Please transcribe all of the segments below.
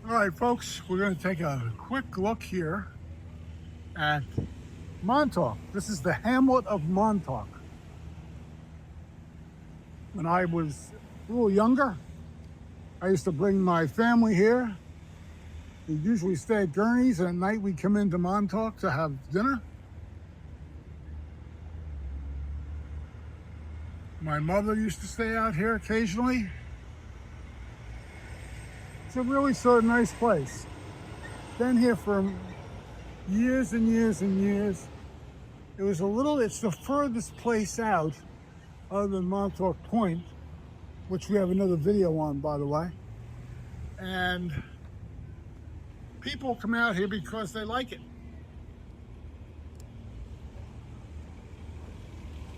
All right, folks, we're going to take a quick look here at Montauk. This is the Hamlet of Montauk. When I was a little younger, I used to bring my family here. We'd usually stay at Gurney's, and at night we'd come into Montauk to have dinner. My mother used to stay out here occasionally. It's a really sort of nice place. Been here for years and years and years. It's the furthest place out other than Montauk Point, which we have another video on, by the way. And people come out here because they like it.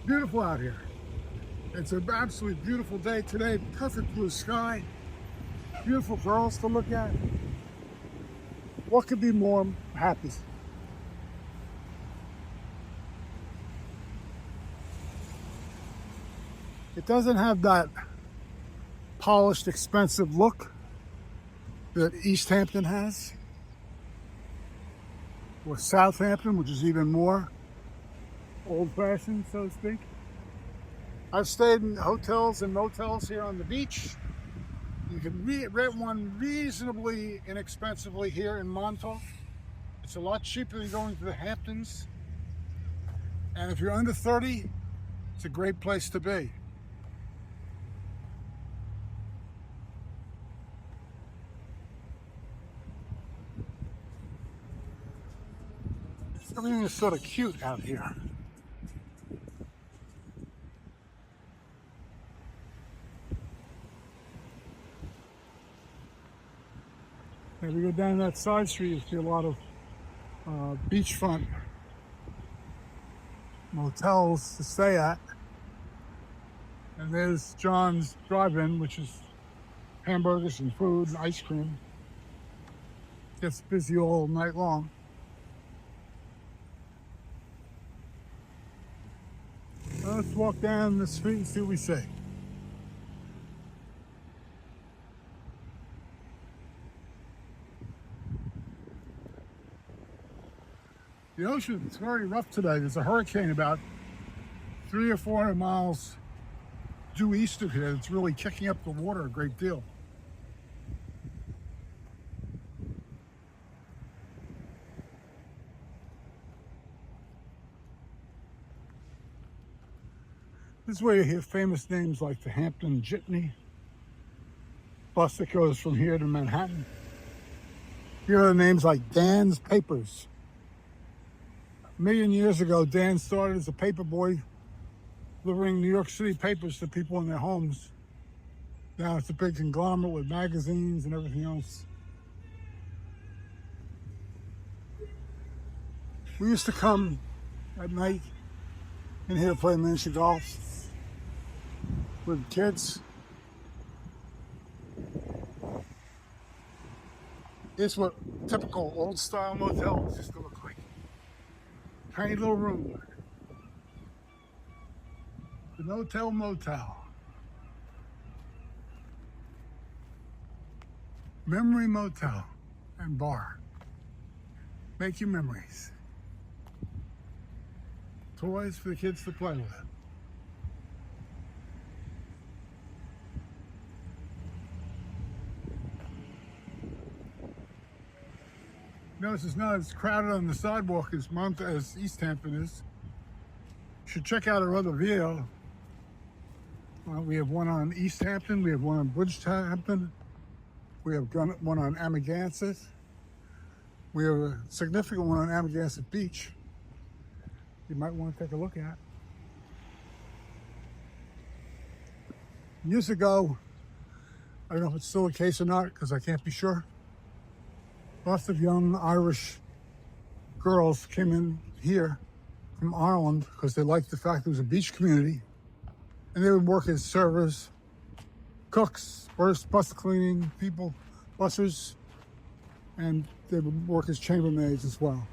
Beautiful out here. It's an absolutely beautiful day today. Perfect blue sky. Beautiful girls to look at. What could be more happy? It doesn't have that polished, expensive look that East Hampton has, or Southampton, which is even more old-fashioned, so to speak. I've stayed in hotels and motels here on the beach. You can rent one reasonably inexpensively here in Montauk. It's a lot cheaper than going to the Hamptons. And if you're under 30, it's a great place to be. Everything is sort of cute out here. If you go down that side street, you see a lot of beachfront motels to stay at. And there's John's Drive-In, which is hamburgers and food and ice cream. Gets busy all night long. Let's walk down the street and see what we see. The ocean is very rough today. There's a hurricane about 300 or 400 miles due east of here. It's really kicking up the water a great deal. This is where you hear famous names like the Hampton Jitney bus that goes from here to Manhattan. Here are names like Dan's Papers. A million years ago, Dan started as a paper boy delivering New York City papers to people in their homes. Now it's a big conglomerate with magazines and everything else. We used to come at night in here to play miniature golf with kids. It's what typical old style motels used to look like. Tiny little room. The No-Tell Motel. Memory Motel and Bar. Make your memories. Toys for the kids to play with. Notice it's not as crowded on the sidewalk as East Hampton is. You should check out our other video. We have one on East Hampton, we have one on Bridgehampton, we have one on Amagansett, we have a significant one on Amagansett Beach you might want to take a look at. Years ago, I don't know if it's still the case or not because I can't be sure, lots of young Irish girls came in here from Ireland because they liked the fact there was a beach community, and they would work as servers, cooks, bus cleaning people, bussers, and they would work as chambermaids as well.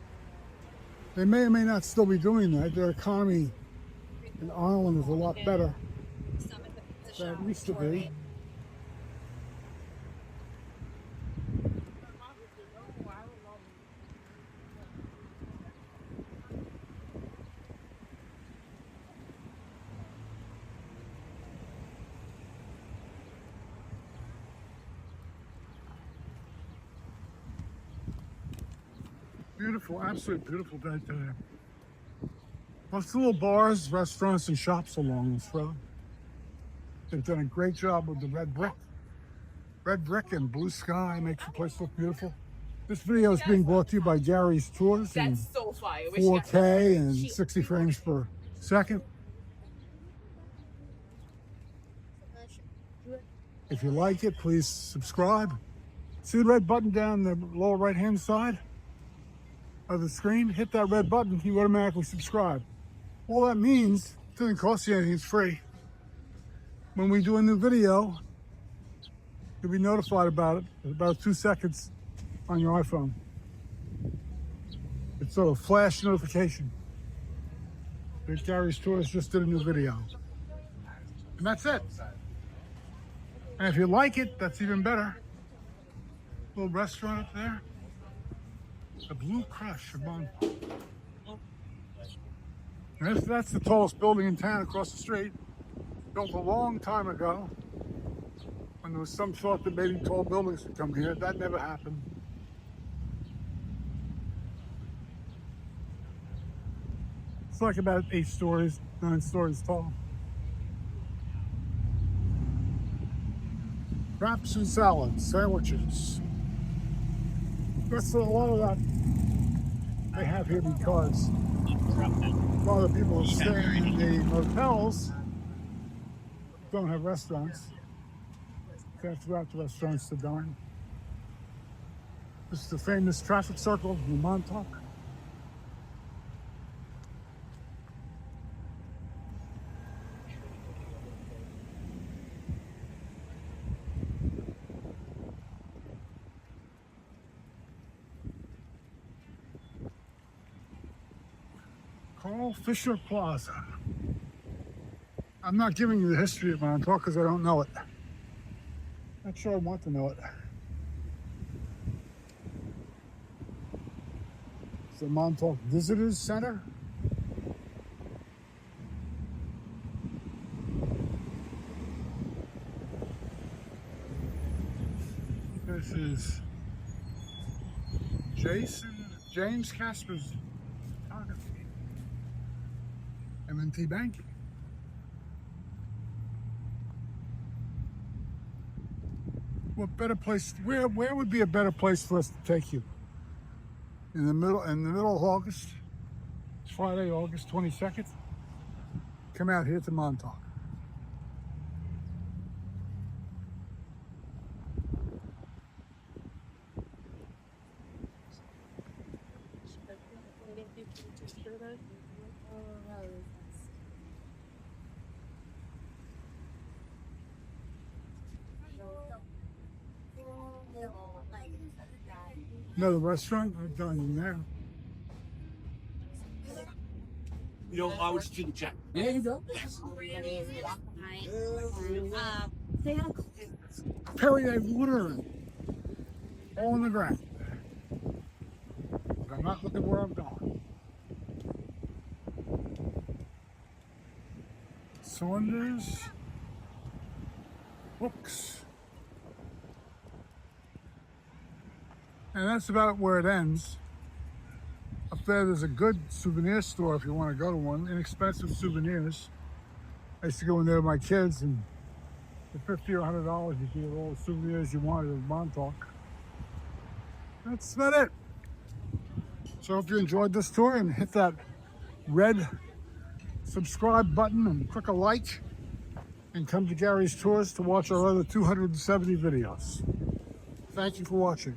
They may or may not still be doing that. Their economy in Ireland is a lot better than it used to be. beautiful, absolutely beautiful day today. Lots of little bars, restaurants, and shops along this road. They've done a great job with the red brick. Red brick and blue sky makes the place look beautiful. This video is being brought to you by Gary's Tours in 4K and 60 frames per second. If you like it, please subscribe. See the red button down the lower right-hand side of the screen? Hit that red button, you automatically subscribe. All that means, it doesn't cost you anything, it's free. When we do a new video, you'll be notified about it in about 2 seconds on your iPhone. It's sort of a flash notification that Gary's Tours just did a new video. And that's it. And if you like it, that's even better. Little restaurant up there. The Blue Crush of Montauk. That's the tallest building in town across the street. Built a long time ago when there was some thought that maybe tall buildings would come here. That never happened. It's like about 8 stories, 9 stories tall. Wraps and salads, sandwiches. That's a lot of that they have here because a lot of the people who stay in the hotels don't have restaurants. They have to go out to restaurants to dine. This is the famous traffic circle in Montauk. Carl Fisher Plaza. I'm not giving you the history of Montauk because I don't know it. Not sure I want to know it. It's the Montauk Visitors Center. This is James Casper's photography. M&T Bank. What better place? Where would be a better place for us to take you? In the middle of August. It's Friday, August 22nd. Come out here to Montauk. Another restaurant, I've done in there. You know, I was chit chat. There you go. Perrier water all on the ground. But I'm not looking where I'm going. Cylinders, books. And that's about where it ends. Up there's a good souvenir store if you want to go to one. Inexpensive souvenirs. I used to go in there with my kids, and for $50 or $100 you can get all the souvenirs you wanted in Montauk. That's about it. So I hope you enjoyed this tour, and hit that red subscribe button and click a like, and come to Gary's Tours to watch our other 270 videos. Thank you for watching.